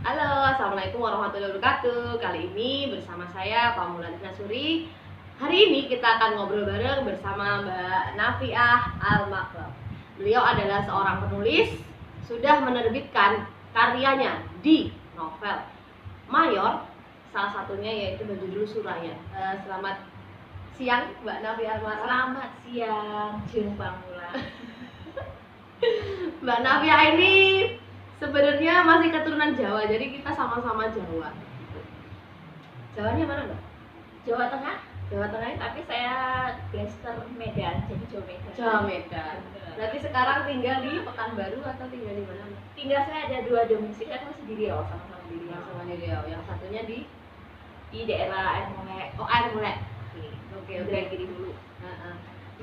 Halo, assalamualaikum warahmatullahi wabarakatuh. Kali ini bersama saya Pamulan Nasuri. Hari ini kita akan ngobrol bareng bersama Mbak Nafiah Al-Maklum. Beliau adalah seorang penulis, sudah menerbitkan karyanya di novel mayor, salah satunya yaitu berjudul Suraya. Selamat siang Mbak Nafiah Al-Maklum. Selamat siang, Jeng Pamulan. Mbak Nafiah ini sebenarnya masih keturunan Jawa, jadi kita sama-sama Jawa. Jawanya mana Mbak? Jawa Tengah, Jawa Tengah itu? tapi saya Blaster Medan, jadi Jawa Medan. Jawa Medan. Berarti sekarang tinggal di Pekanbaru atau tinggal di mana Mbak? Tinggal saya ada dua domisili, kan masih di Riau, sama-sama di Riau. Sama di Riau, yang satunya di daerah Air Mulek. Oh, Air Mulek. Oke. Giri dulu.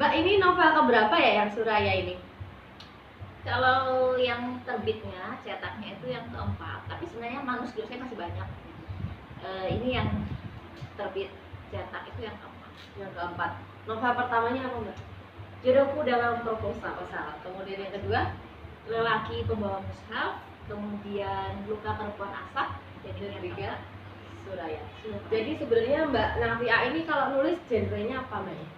Mbak, ini novel keberapa ya yang Suraya ini? Kalau yang terbitnya, cetaknya itu yang keempat, tapi sebenarnya manuskrip saya masih banyak. Ini yang terbit cetak itu yang keempat. Yang keempat. Novel pertamanya apa Mbak? Jodohku dalam proposal. Kemudian yang kedua, Lelaki Pembawa Mushaf, kemudian Luka Perempuan Asap, dan ini yang ketiga, Suraya. keempat. Jadi sebenarnya Mbak Nafiah ini kalau nulis genrenya apa Mbak?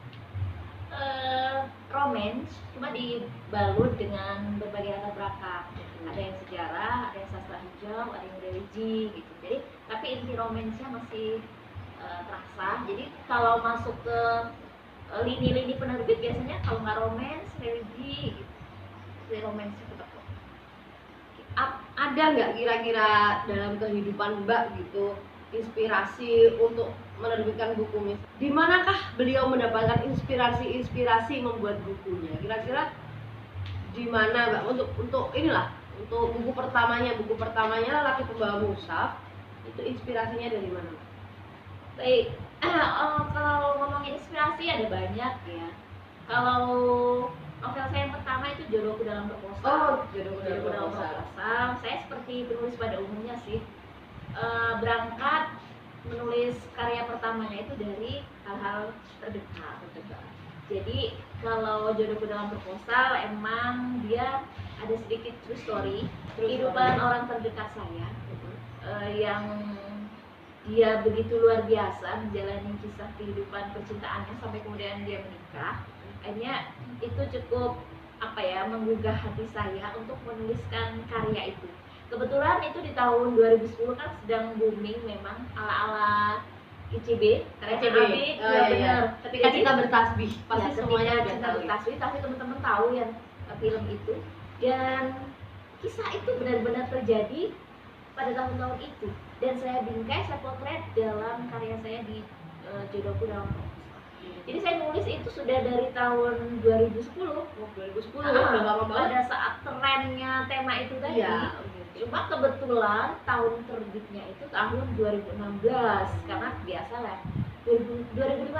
Romance, cuma dibalut dengan berbagai latar belakang. Ada yang sejarah, ada yang sastra hijau, ada yang religi gitu. Jadi tapi inti romansnya masih terasa. Jadi kalau masuk ke lini-lini penerbit biasanya kalau nggak romance, religi gitu. Jadi romansnya tetap. Ada nggak kira-kira dalam kehidupan Mbak gitu inspirasi untuk menerbitkan buku? Di manakah beliau mendapatkan inspirasi membuat bukunya? Kira-kira di mana Mbak untuk inilah, untuk buku pertamanya Lelaki Pembawa Mushaf, itu inspirasinya dari mana Mbak? Baik, kalau ngomongin inspirasi ada banyak ya. Kalau novel saya yang pertama itu Jodohku dalam Proposal. Jodohku Jodohku dalam Proposal. Saya seperti penulis pada umumnya sih, berangkat menulis karya pertamanya itu dari hal-hal terdekat. Jadi kalau Jodohku dalam Proposal emang dia ada sedikit true story kehidupan orang terdekat saya, yang dia begitu luar biasa menjalani kisah kehidupan percintaannya sampai kemudian dia menikah. Akhirnya itu cukup menggugah hati saya untuk menuliskan karya itu. Kebetulan itu di tahun 2010 kan sedang booming memang ala-ala ICB, karya ICB, benar. Ketika Cinta Bertasbih, pasti semuanya udah tahu. Bertasbih, tapi teman-teman tahu yang film itu, dan kisah itu benar-benar terjadi pada tahun-tahun itu, dan saya bingkai, saya potret dalam karya saya di Jodohku dalam Proposal. Jadi saya nulis itu sudah dari tahun 2010. 2010 udah lama banget. Pada saat trennya tema itu tadi. Ya. Cuma kebetulan tahun terbitnya itu tahun 2016, karena biasalah 2015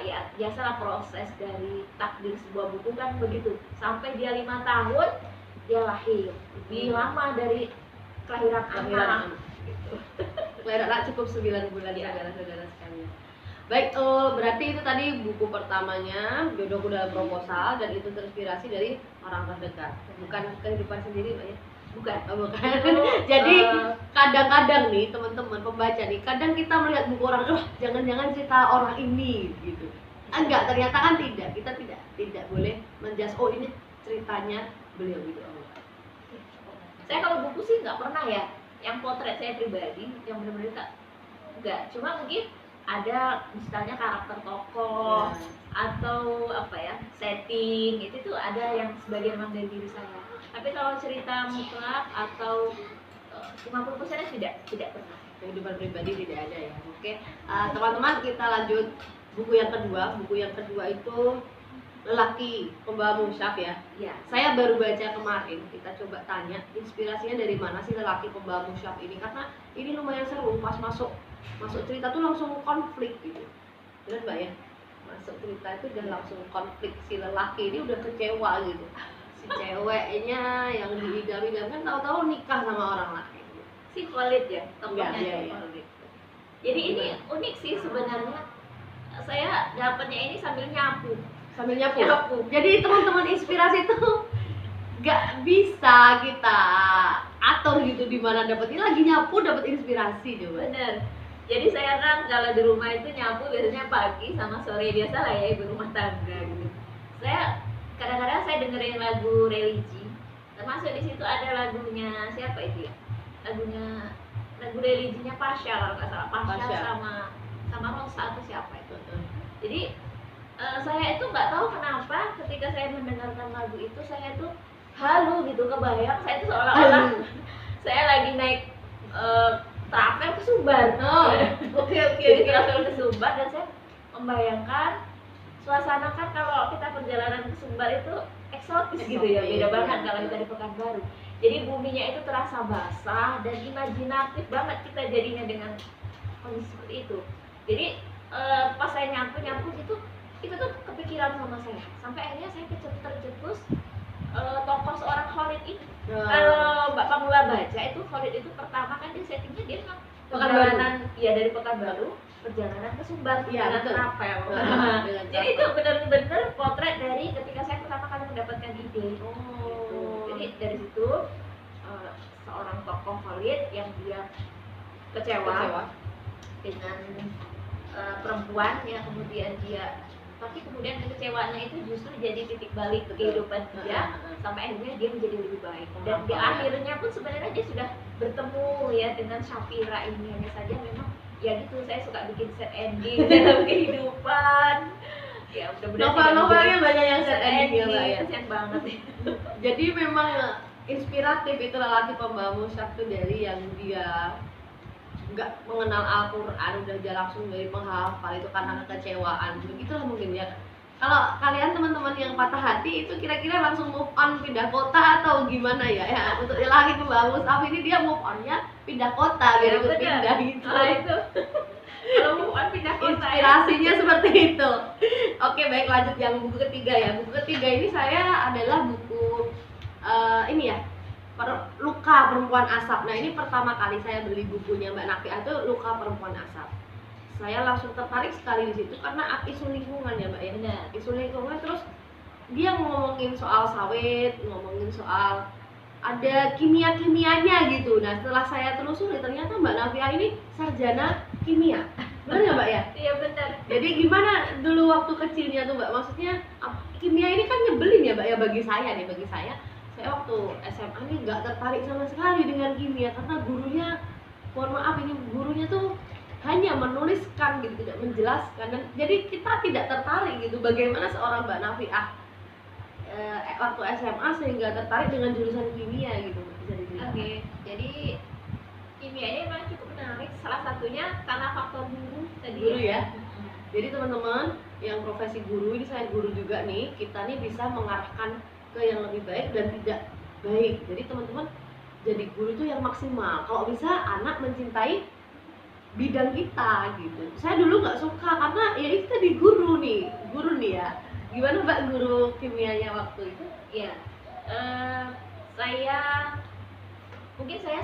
ya biasalah proses dari takdir sebuah buku kan begitu, sampai dia 5 tahun dia lahir, lebih lama dari kelahiran anak gitu. Kelahiran anak cukup 9 bulan ya, saudara-saudara sekalian. Baik, berarti itu tadi buku pertamanya Jodohku dalam Proposal, dan itu terinspirasi dari orang terdekat, bukan kehidupan sendiri Mbak ya? Bukan. Jadi kadang-kadang nih teman-teman pembaca nih, kadang kita melihat buku orang, jangan-jangan cerita orang ini gitu. Enggak, ternyata kan tidak. Kita tidak boleh menjudge, ini ceritanya beliau gitu. Saya kalau buku sih nggak pernah ya yang potret saya pribadi yang benar-benar enggak, cuma mungkin ada misalnya karakter tokoh atau setting itu tuh ada yang sebagian memang dari diri saya. Tapi kalau cerita mutlak atau 50% tidak pernah. Kehidupan pribadi tidak ada ya. Oke, teman-teman, kita lanjut buku yang kedua. Buku yang kedua itu Lelaki Pembawa Mushaf ya. Iya. Saya baru baca kemarin. Kita coba tanya inspirasinya dari mana sih Lelaki Pembawa Mushaf ini, karena ini lumayan seru. Pas masuk cerita tuh langsung konflik gitu. Benar Mbak ya? Masuk cerita itu dan langsung konflik, si lelaki ini udah kecewa gitu. Si ceweknya yang diidam-idamkan tahu-tahu nikah sama orang lain. Si Khalid ya, tokohnya Iya. Khalid. Jadi ini unik sih sebenarnya. Saya dapatnya ini sambil nyapu. Jadi teman-teman, inspirasi itu nggak bisa kita motivator gitu, di mana dapetnya lagi nyapu dapat inspirasi coba. Bener. Jadi saya kan kalau di rumah itu nyapu biasanya pagi sama sore, biasa lah ya ibu rumah tangga gitu. Saya kadang-kadang saya dengerin lagu religi, termasuk di situ ada lagunya siapa itu ya? Lagu religinya Pasha kalau nggak salah, Pasha sama Rosa atau siapa itu. Jadi saya itu nggak tahu kenapa ketika saya mendengarkan lagu itu saya itu halu gitu, kebayang saya itu seolah-olah saya lagi naik travel ke Sumbar. Oke. Jadi travel ke Sumbar dan saya membayangkan suasana kan kalau kita perjalanan ke Sumbar itu eksotis gitu ya, beda banget kalau kita di Pekanbaru. Jadi buminya itu terasa basah dan imajinatif banget kita jadinya dengan kondisi seperti itu. Jadi pas saya nyapu gitu, itu tuh kepikiran sama saya. Sampai akhirnya saya tercetus tokoh seorang Khalid itu. Kalau Mbak Pamula baca itu Khalid itu pertama kan dia settingnya dia memang perjalanan ya dari Pekanbaru perjalanan ke Sumbar dengan travel. Jadi itu benar-benar potret dari ketika saya pertama kali mendapatkan ide. Gitu. Jadi dari situ seorang tokoh Khalid yang dia kecewa dengan perempuan yang kemudian dia, tapi kemudian kekecewaannya itu justru jadi titik balik ke kehidupan dia sampai akhirnya dia menjadi lebih baik. Dan di akhirnya pun sebenarnya dia sudah bertemu ya dengan Shafira ini, hanya saja memang ya gitu, saya suka bikin set ending dalam kehidupan. Ya mudah-mudahan novelnya banyak yang set ending ya Mbak ya. Kasian banget. Jadi memang inspiratif itu lelaki pembawa musyaf tuh, dari yang dia nggak mengenal Al-Quran udah dia langsung dari penghafal itu karena kekecewaan, begitulah mungkin ya. Kalau kalian teman-teman yang patah hati itu kira-kira langsung move on pindah kota atau gimana ya? Untuk lelaki pembawa mushaf ini dia move onnya pindah kota biar ikut pindah gitu. Itu kalau move on pindah kota inspirasinya seperti itu. Oke, baik, lanjut yang buku ketiga ya. Buku ketiga ini saya adalah buku ini ya, Luka Perempuan Asap. Nah, ini pertama kali saya beli bukunya Mbak Nafia itu Luka Perempuan Asap. Saya langsung tertarik sekali di situ karena isu lingkungan ya Mbak ya. Isu lingkungan, terus dia ngomongin soal sawit, ngomongin soal ada kimia-kimianya gitu. Nah, setelah saya telusuri ternyata Mbak Nafia ini sarjana kimia. Benar ya Mbak ya? Iya benar. Jadi gimana dulu waktu kecilnya tuh Mbak? Maksudnya kimia ini kan nyebelin ya Mbak ya bagi saya nih, saya waktu SMA ini nggak tertarik sama sekali dengan kimia karena gurunya, mohon maaf, ini gurunya tuh hanya menuliskan gitu, tidak menjelaskan, dan jadi kita tidak tertarik gitu. Bagaimana seorang Mbak Nafiah waktu SMA sehingga tertarik dengan jurusan kimia gitu, bisa dibilang? Oke, jadi kimia ini memang cukup menarik. Salah satunya karena faktor guru tadi. Guru ya. Jadi teman-teman yang profesi guru, ini saya guru juga nih, kita nih bisa mengarahkan ke yang lebih baik dan tidak baik. Jadi teman-teman jadi guru itu yang maksimal. Kalau bisa anak mencintai bidang kita gitu. Saya dulu nggak suka karena ya itu tadi guru nih ya. Gimana Mbak guru kimianya waktu itu? Ya, saya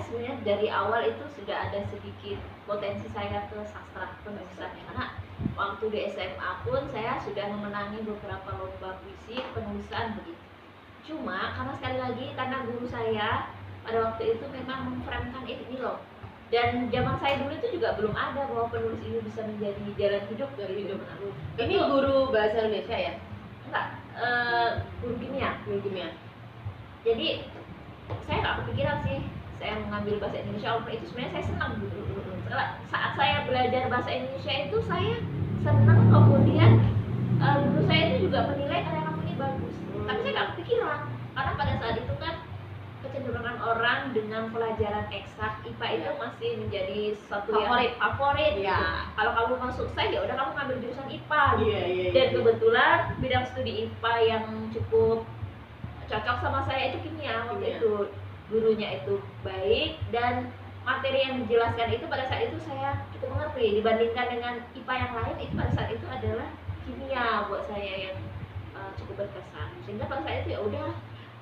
sebenarnya dari awal itu sudah ada sedikit potensi saya ke sastra penulisan, karena waktu di SMA pun saya sudah memenangi beberapa lomba puisi penulisan begitu. Cuma karena sekali lagi karena guru saya pada waktu itu memang memframekan ini loh, dan zaman saya dulu itu juga belum ada bahwa penulis ini bisa menjadi jalan hidup dari hidup. Ini guru bahasa Indonesia ya? Enggak, guru kimia. Jadi saya nggak kepikiran sih saya mengambil bahasa Indonesia, walaupun itu sebenarnya saya senang gitu. Saat saya belajar bahasa Indonesia itu saya senang, kemudian guru saya itu juga menilai karya kamu ini bagus. Tapi saya nggak kepikiran karena pada saat itu kan kecenderungan orang dengan pelajaran eksak IPA itu masih menjadi satu favorit. Ya. Gitu. Kalau kamu mau sukses ya udah kamu ngambil jurusan IPA gitu. Iya. Dan kebetulan bidang studi IPA yang cukup cocok sama saya itu kimia waktu itu. Gurunya itu baik dan materi yang dijelaskan itu pada saat itu saya cukup mengerti dibandingkan dengan IPA yang lain. Itu pada saat itu adalah kimia buat saya yang cukup berkesan. Sehingga pada saat itu ya udah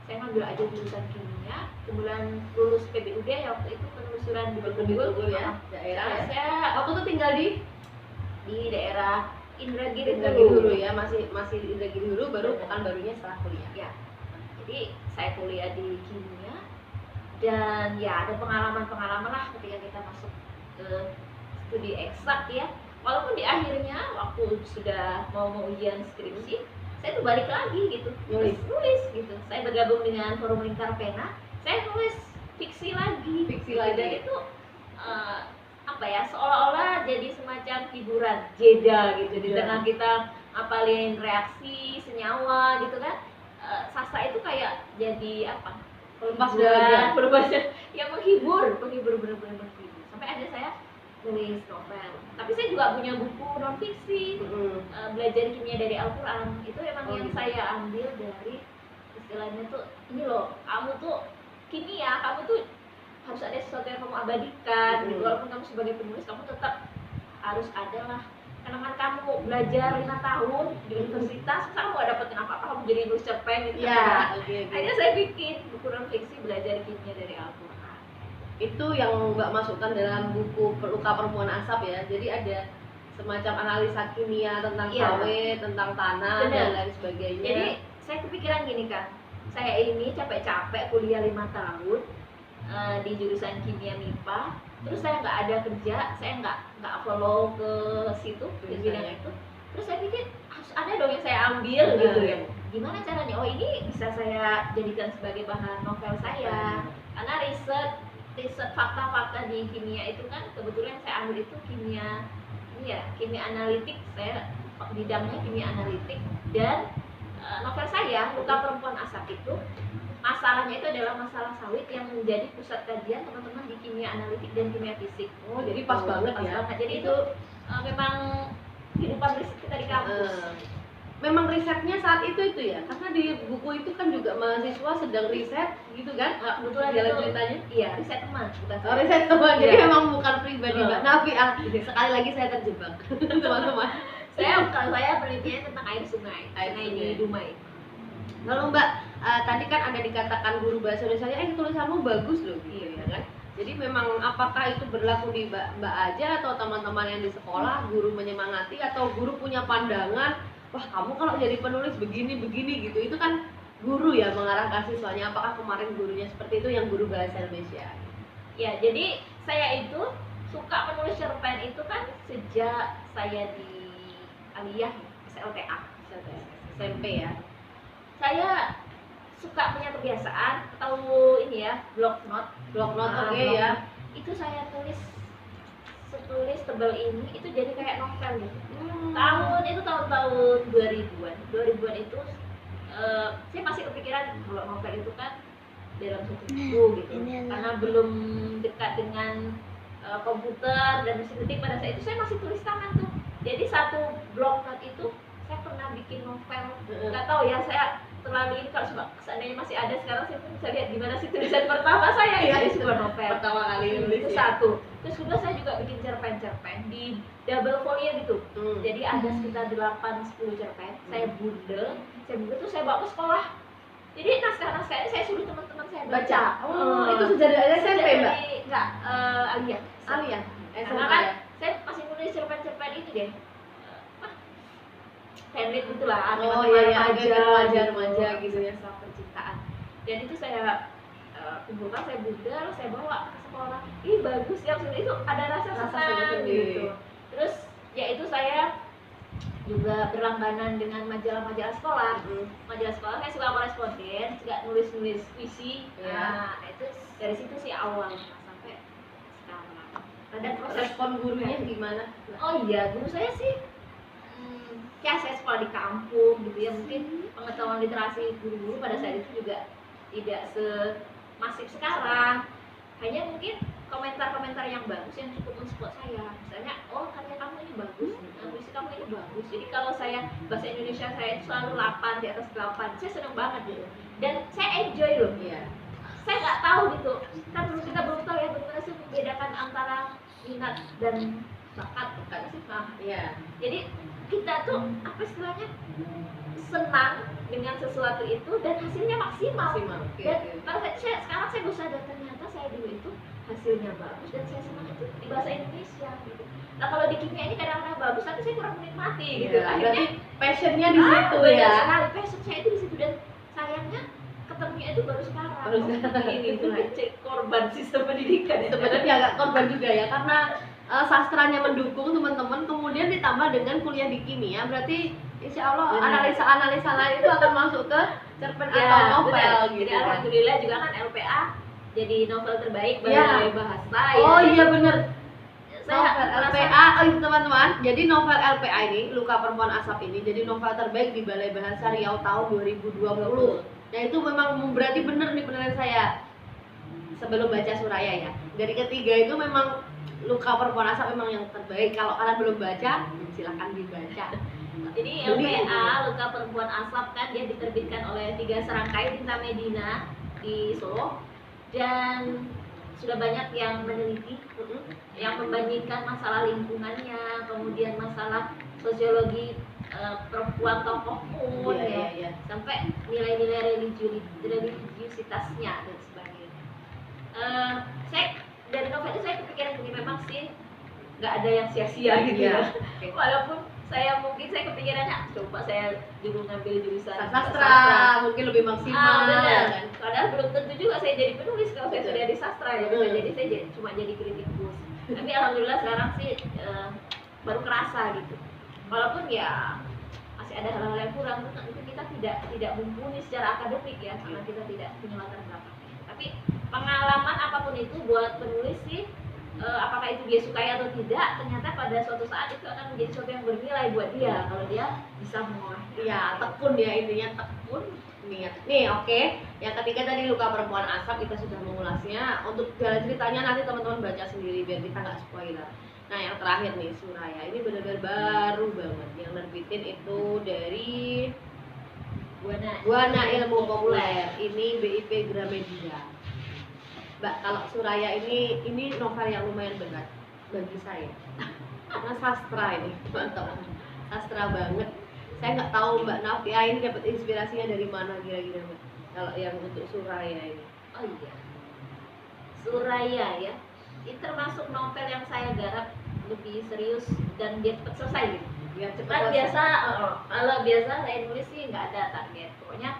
saya ngambil aja jurusan kimia. Kemudian lulus PBUD ya waktu itu penelusuran di Bengkulu ya, daerah. Saya waktu itu tinggal di daerah Indragiri dulu ya, masih di Indragiri dulu, baru Pekanbarunya setelah kuliah. Ya. Jadi saya kuliah di kimia dan ya ada pengalaman-pengalaman lah ketika kita masuk ke studi eksak ya. Walaupun di akhirnya waktu sudah mau ujian skripsi, saya tuh balik lagi gitu, nulis gitu. Saya bergabung dengan Forum Lingkar Pena, saya nulis fiksi lagi. Dan itu apa ya, seolah-olah jadi semacam hiburan jeda gitu di tengah kita ngapalin reaksi senyawa gitu kan. Sastra itu kayak jadi apa, pelepas yang menghibur bener-bener menghibur. Sampai ada saya nulis novel, tapi saya juga punya buku non fiksi, belajar kimia dari Al-Quran. Itu emang yang saya ambil dari istilahnya tuh, ini loh, kamu tuh kimia, kamu tuh harus ada sesuatu yang kamu abadikan gitu. Walaupun kamu sebagai penulis, kamu tetap harus ada lah. Karena kamu belajar 5 tahun di universitas, kamu gak dapetin apa-apa, kamu jadi nulis cerpen gitu kan. Akhirnya saya bikin buku non fiksi belajar kimia dari Al-Quran. Itu yang Mbak masukkan dalam buku Luka Perempuan Asap ya. Jadi ada semacam analisa kimia tentang sawit, tentang tanah dan lain sebagainya. Jadi saya kepikiran gini kan, saya ini capek-capek kuliah 5 tahun di jurusan kimia MIPA, terus saya nggak ada kerja, saya nggak follow ke situ di bidang itu. Terus saya pikir harus ada dong yang saya ambil gitu ya. Gimana caranya? Oh, ini bisa saya jadikan sebagai bahan novel saya. Karena riset fakta-fakta di kimia itu kan kebetulan saya ambil itu kimia analitik. Saya bidangnya kimia analitik, dan novel saya Luka Perempuan Asap itu masalahnya itu adalah masalah sawit yang menjadi pusat kajian teman-teman di kimia analitik dan kimia fisik. Oh, jadi pas banget ya. Jadi itu memang kehidupan riset kita di kampus. Memang risetnya saat itu ya, karena di buku itu kan juga mahasiswa sedang riset gitu kan. Kebetulan jalan itu ceritanya. Iya, riset teman, bukan saya. Riset teman. Jadi memang bukan pribadi Mbak Nafi. Sekali lagi saya terjebak teman-teman. Saya penelitiannya tentang air sungai di Dumai. Lalu Mbak, tadi kan ada dikatakan guru bahasa Indonesia, tulisanmu bagus loh gitu ya kan. Jadi memang apakah itu berlaku di Mbak aja atau teman-teman yang di sekolah, guru menyemangati atau guru punya pandangan, wah kamu kalau jadi penulis begini gitu, itu kan guru ya mengarahkan siswanya. Apakah kemarin gurunya seperti itu yang guru bahasa Indonesia? Ya, jadi saya itu suka menulis cerpen itu kan sejak saya di aliyah SLTA, SMP ya. Saya suka punya kebiasaan atau ini ya, block note ya. Itu saya tulis tebal ini itu jadi kayak novel gitu. Tahun 2000-an itu saya masih kepikiran kalau novel itu kan dalam satu buku gitu. Karena belum dekat dengan komputer dan mesin ketik pada saat itu, saya masih tulis tangan tuh. Jadi satu block note itu saya pernah bikin novel. Nggak tahu ya, saya terlalu ini, kalau seandainya masih ada sekarang saya bisa lihat gimana sih tulisan pertama saya ya di sebuah novel. Pertama kali nulis itu satu. Terus kedua saya juga bikin cerpen di double folio gitu. Jadi ada sekitar 8-10 cerpen. Saya bundel terus saya bawa ke sekolah. Jadi naskah-naskah ini saya suruh teman-teman saya baca. Itu sejak dari SMP Mbak? Enggak, aliyah. Karena kan saya masih nulis cerpen-cerpen ini deh. Handmade gitulah, remaja gitu ya, soal percintaan. Dan itu saya kumpulkan, saya bundel, saya bawa ke sekolah. Ih bagus ya, maksudnya itu ada rasa senang gitu. Terus ya itu saya juga berlangganan dengan majalah-majalah sekolah. Majalah sekolah saya suka koresponden, juga nulis puisi. Nah itu dari situ sih awal sampai sekarang. Dan respon gurunya gimana? Oh iya, guru saya sih ya saya sekolah di kampung gitu ya, mungkin pengetahuan literasi guru-guru pada saat itu juga tidak semasif sekarang. Hanya mungkin komentar-komentar yang bagus yang cukup mensupport saya. Misalnya, oh karya kamu ini bagus, puisi kamu ini bagus. Jadi kalau saya bahasa Indonesia saya itu selalu 8, di atas 8. Saya senang banget gitu. Dan saya enjoy loh. Saya nggak tahu gitu. Kita belum tahu ya bagaimana sih membedakan antara minat dan bakat sih. Jadi kita tuh apa istilahnya senang dengan sesuatu itu dan hasilnya maksimal. Dan pada saat itu sekarang saya bisa sadar ternyata saya dulu itu hasilnya bagus dan saya senang itu di bahasa Indonesia gitu. Nah kalau di kimia ini kadang-kadang bagus tapi saya kurang menikmati gitu. Akhirnya passionnya di situ ya. ya. Sekali passion saya itu di situ, dan sayangnya ketemunya itu baru sekarang. Baru sekarang. Ini itulah cek korban sistem pendidikan. Sebenarnya agak korban juga ya, karena sastranya mendukung teman-teman, kemudian ditambah dengan kuliah di kimia, berarti insya Allah Benar. analisa-analisa lain itu akan masuk ke cerpen atau Ya, novel benar. gitu Jadi kan. alhamdulillah juga kan LPA jadi novel terbaik Ya. balai bahasa. Oh ya. iya bener, Saya novel merasa- LPA, oh itu teman-teman, jadi novel LPA ini, Luka Perempuan Asap ini jadi novel terbaik di Balai Bahasa Riau tahun 2020. Nah itu memang berarti bener nih penilaian saya sebelum baca Suraya ya. Dari ketiga itu memang Luka Perempuan Asap memang yang terbaik. Kalau kalian belum baca, silahkan dibaca. Jadi LPA Luka Perempuan Asap kan dia diterbitkan oleh 3 serangkai Tinta Medina di Solo, dan sudah banyak yang meneliti, yang membandingkan masalah lingkungannya, kemudian masalah sosiologi perempuan tokoh pun Iya, ya, iya. sampai nilai-nilai religiusitasnya dan sebagainya. Saya dari novel itu saya kepikiran begini, memang sih nggak ada yang sia-sia gitu Iya. ya. Walaupun saya kepikirannya coba saya dulu ngambil jurusan Sastra mungkin lebih maksimal. benar. kan? Padahal belum tentu juga saya jadi penulis kalau saya Betul. sudah di sastra ya. Betul. Bisa jadi saya cuma jadi kritikus. Tapi alhamdulillah sekarang sih baru kerasa gitu. Walaupun ya masih ada hal-hal yang kurang, tentu kita tidak mumpuni secara akademik ya, karena kita tidak punya latar belakang. Tapi pengalaman apapun itu buat penulis sih, apakah itu dia sukai atau tidak, ternyata pada suatu saat itu akan menjadi sesuatu yang bernilai buat dia kalau dia bisa mengolahnya. Iya, tekun ya, intinya tekun niat. Nih, oke. Yang ketiga tadi Luka Perempuan Asap, kita sudah mengulasnya. Untuk jalan ceritanya nanti teman-teman baca sendiri biar kita nggak spoiler. Nah, yang terakhir nih Suraya, ini benar-benar baru banget. Yang nerbitin itu dari Buana Ilmu Populer. Ini BIP Gramedia. Mbak, kalau Suraya ini novel yang lumayan berat bagi saya. Karena sastra ini, mantap. Sastra banget. Saya nggak tahu Mbak Nafia ini dapat inspirasinya dari mana kira-kira Mbak? Kalau yang untuk Suraya ini. Oh iya, Suraya ya, ini termasuk novel yang saya garap lebih serius dan dia cepat selesai gitu. Biar cepat Kan selesai. biasa, kalau biasa saya nulis sih nggak ada target, pokoknya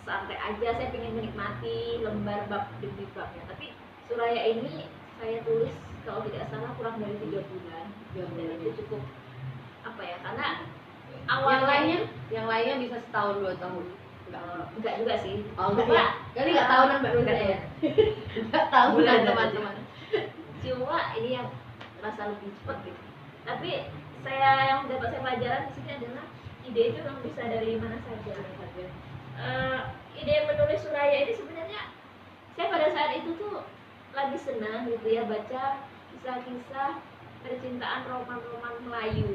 santai aja, saya pengen menikmati lembar bab demi babnya. Tapi Suraya ini saya tulis kalau tidak salah kurang dari 3 bulan, dan itu cukup apa ya, karena awalnya yang lainnya bisa setahun 2 tahun. enggak juga sih. Oh enggak ya? Kali nggak tahunan Mbak, Enggak ya. Nggak tahunan Bulan teman-teman. Cuma ini yang rasa lebih cepat gitu. Tapi yang dapat saya pelajaran di sini adalah ide itu memang bisa dari mana saja. Ide menulis Suraya ini sebenarnya saya pada saat itu tuh lagi senang gitu ya, baca kisah-kisah percintaan roman-roman Melayu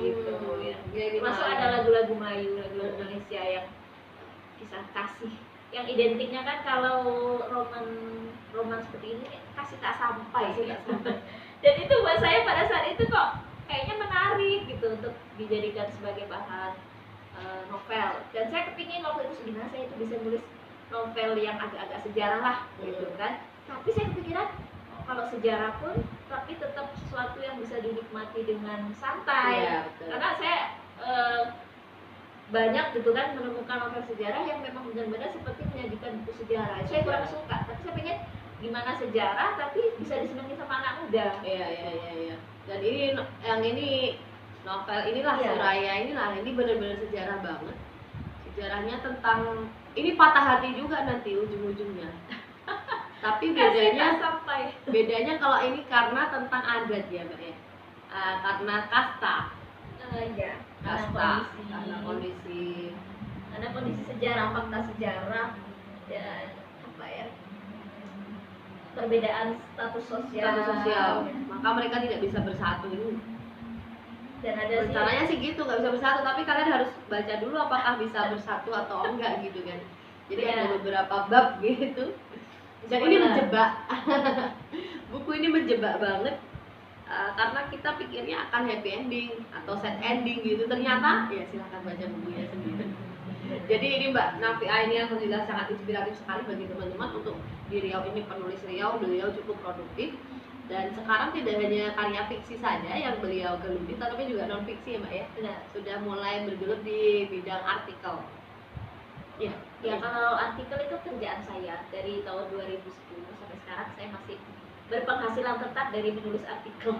gitu ya. Masuk ada lagu-lagu Melayu, lagu-lagu Indonesia yang kisah kasih yang identiknya kan kalau roman seperti ini kasih tak sampai. Dan itu buat saya pada saat itu kok kayaknya menarik gitu untuk dijadikan sebagai bahan novel. Dan saya kepingin waktu itu gimana saya itu bisa nulis novel yang agak-agak sejarah lah gitu kan. Tapi saya kepikiran kalau sejarah pun tapi tetap sesuatu yang bisa dinikmati dengan santai. Iya, betul. Karena saya banyak gitu kan menemukan novel sejarah yang memang benar-benar seperti menyajikan buku sejarah. Saya kurang suka, tapi saya pengen gimana sejarah tapi bisa disenangi sama anak muda. Iya. Dan ini novel inilah Iya. Suraya ini benar-benar sejarah banget. Sejarahnya tentang ini patah hati juga nanti ujung-ujungnya. Tapi bedanya kalau ini karena tentang adat ya Mbak ya. Karena kasta. Iya. Karena kondisi Sejarah, fakta sejarah dan apa ya, perbedaan status sosial. Maka mereka tidak bisa bersatu. Dan ada sih Rencananya sih gitu, nggak bisa bersatu, tapi kalian harus baca dulu apakah bisa bersatu atau enggak gitu kan. Jadi Iya. ada beberapa bab gitu. Dan ini menjebak. Buku ini menjebak banget. Karena kita pikirnya akan happy ending atau sad ending gitu, ternyata ya silahkan baca bukunya sendiri. Jadi ini Mbak Nafia ini alhamdulillah sangat inspiratif sekali bagi teman-teman untuk di Riau ini, penulis Riau, beliau cukup produktif dan sekarang tidak hanya karya fiksi saja yang beliau geluti, tapi juga non fiksi ya Mbak ya. benar. Sudah mulai bergelut di bidang artikel. Iya. Ya kalau artikel itu kerjaan saya dari tahun 2010 sampai sekarang saya masih berpenghasilan tetap dari menulis artikel.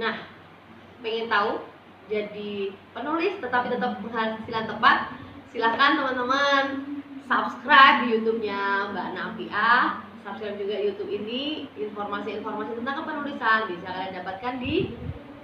Nah, pengen tahu jadi penulis tetapi tetap penghasilan tepat? Silahkan teman-teman subscribe di YouTube-nya Mbak Nafia, subscribe juga YouTube ini. Informasi-informasi tentang kepenulisan bisa kalian dapatkan di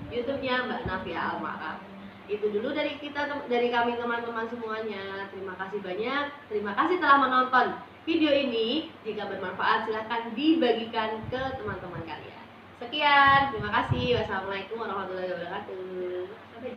YouTube-nya Mbak Nafia Al-Ma'arif. Itu dulu dari kami teman-teman semuanya. Terima kasih banyak. Terima kasih telah menonton video ini. Jika bermanfaat silahkan dibagikan ke teman-teman kalian. Sekian, terima kasih. Wassalamualaikum warahmatullahi wabarakatuh.